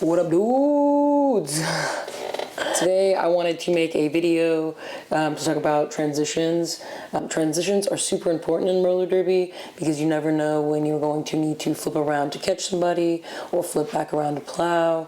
What up, dudes? Today I wanted to make a video to talk about transitions. Transitions are super important in roller derby because you never know when you're going to need to flip around to catch somebody or flip back around to plow.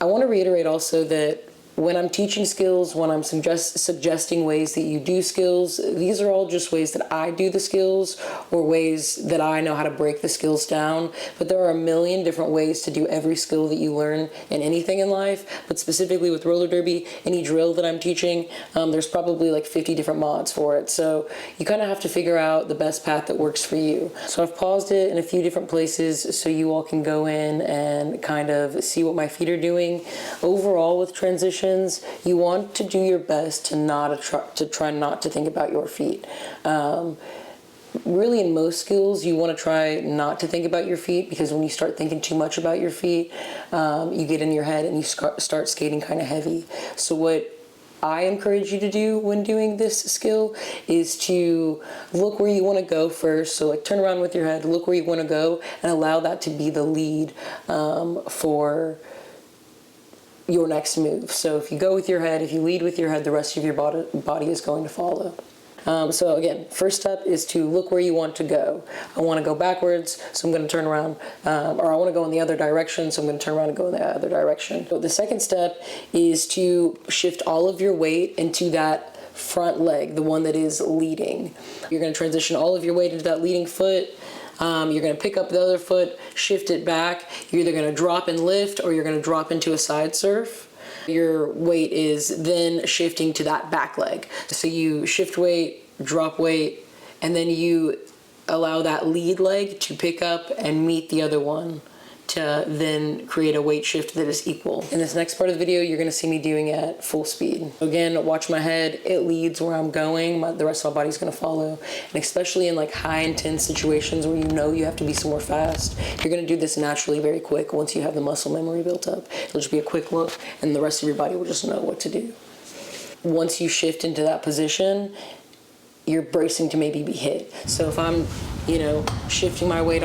I want to reiterate also that when I'm teaching skills, when I'm suggesting ways that you do skills, these are all just ways that I do the skills or ways that I know how to break the skills down. But there are a million different ways to do every skill that you learn in anything in life. But specifically with roller derby, any drill that I'm teaching, there's probably like 50 different mods for it. So you kind of have to figure out the best path that works for you. So I've paused it in a few different places so you all can go in and kind of see what my feet are doing. Overall with transitions, you want to do your best to try not to think about your feet. Really, in most skills, you want to try not to think about your feet because when you start thinking too much about your feet, you get in your head and you start skating kind of heavy. So what I encourage you to do when doing this skill is to look where you want to go first. So like turn around with your head, look where you want to go, and allow that to be the lead for your next move. So if you go with your head, if you lead with your head, the rest of your body is going to follow. So again, first step is to look where you want to go. I want to go backwards, so I'm going to turn around, or I want to go in the other direction, so I'm going to turn around and go in the other direction. So the second step is to shift all of your weight into that front leg, the one that is leading. You're going to transition all of your weight into that leading foot. You're going to pick up the other foot, shift it back. You're either going to drop and lift or you're going to drop into a side surf. Your weight is then shifting to that back leg. So you shift weight, drop weight, and then you allow that lead leg to pick up and meet the other one to then create a weight shift that is equal. In this next part of the video, you're going to see me doing it at full speed. Again, watch my head. It leads where I'm going. The rest of my body's going to follow. And especially in like high intense situations where you know you have to be somewhere fast, you're going to do this naturally very quick once you have the muscle memory built up. It'll just be a quick look and the rest of your body will just know what to do. Once you shift into that position, you're bracing to maybe be hit. So if I'm, shifting my weight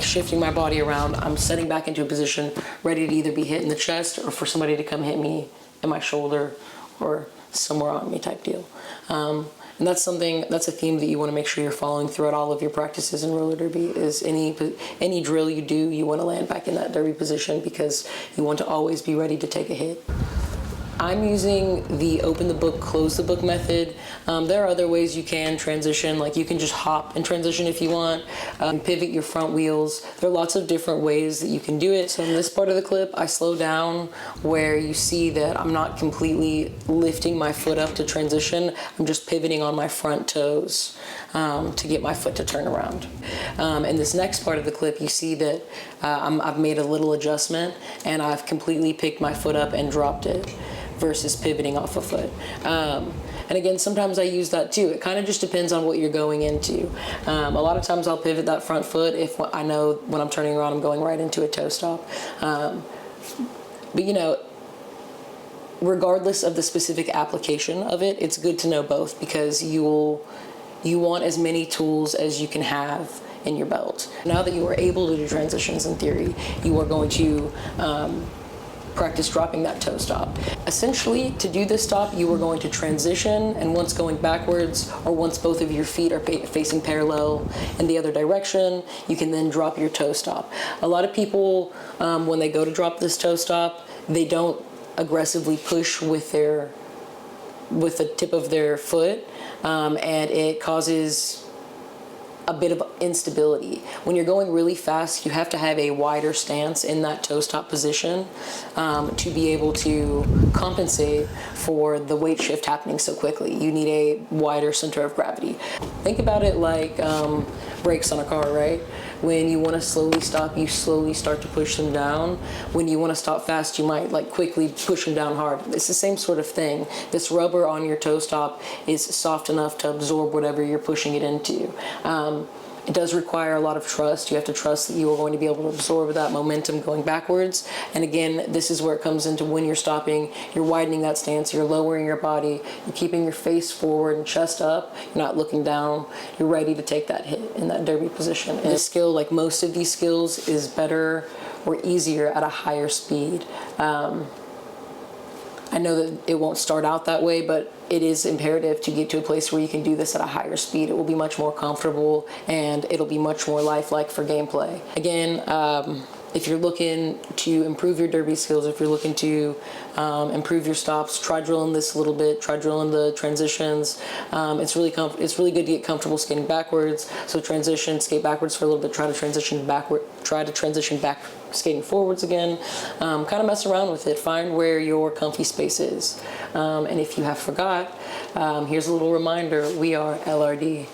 shifting my body around, I'm setting back into a position ready to either be hit in the chest or for somebody to come hit me in my shoulder or somewhere on me type deal. And that's a theme that you want to make sure you're following throughout all of your practices in roller derby. Is any drill you do, you want to land back in that derby position because you want to always be ready to take a hit. I'm using the open the book, close the book method. There are other ways you can transition, like you can just hop and transition if you want, pivot your front wheels. There are lots of different ways that you can do it. So in this part of the clip, I slow down where you see that I'm not completely lifting my foot up to transition. I'm just pivoting on my front toes to get my foot to turn around. In this next part of the clip, you see that I've made a little adjustment and I've completely picked my foot up and dropped it, versus pivoting off a foot. And again, sometimes I use that too. It kind of just depends on what you're going into. A lot of times I'll pivot that front foot if I know when I'm turning around I'm going right into a toe stop. But regardless of the specific application of it, it's good to know both because you want as many tools as you can have in your belt. Now that you are able to do transitions in theory, you are going to practice dropping that toe stop. Essentially, to do this stop, you are going to transition, and once going backwards, or once both of your feet are facing parallel in the other direction, you can then drop your toe stop. A lot of people, when they go to drop this toe stop, they don't aggressively push with the tip of their foot, and it causes a bit of instability. When you're going really fast, you have to have a wider stance in that toe stop position to be able to compensate for the weight shift happening so quickly. You need a wider center of gravity. Think about it like brakes on a car, right? When you want to slowly stop, you slowly start to push them down. When you want to stop fast, you might quickly push them down hard. It's the same sort of thing. This rubber on your toe stop is soft enough to absorb whatever you're pushing it into. It does require a lot of trust. You have to trust that you are going to be able to absorb that momentum going backwards. And again, this is where it comes into when you're stopping, you're widening that stance, you're lowering your body, you're keeping your face forward and chest up, you're not looking down, you're ready to take that hit in that derby position. And this skill, like most of these skills, is better or easier at a higher speed. I know that it won't start out that way, but it is imperative to get to a place where you can do this at a higher speed. It will be much more comfortable and it'll be much more lifelike for gameplay. Again, if you're looking to improve your derby skills, if you're looking to improve your stops, try drilling this a little bit, try drilling the transitions. It's really good to get comfortable skating backwards. So transition, skate backwards for a little bit, try to transition back skating forwards again. Kind of mess around with it, find where your comfy space is. And if you have forgot, here's a little reminder, we are LRD.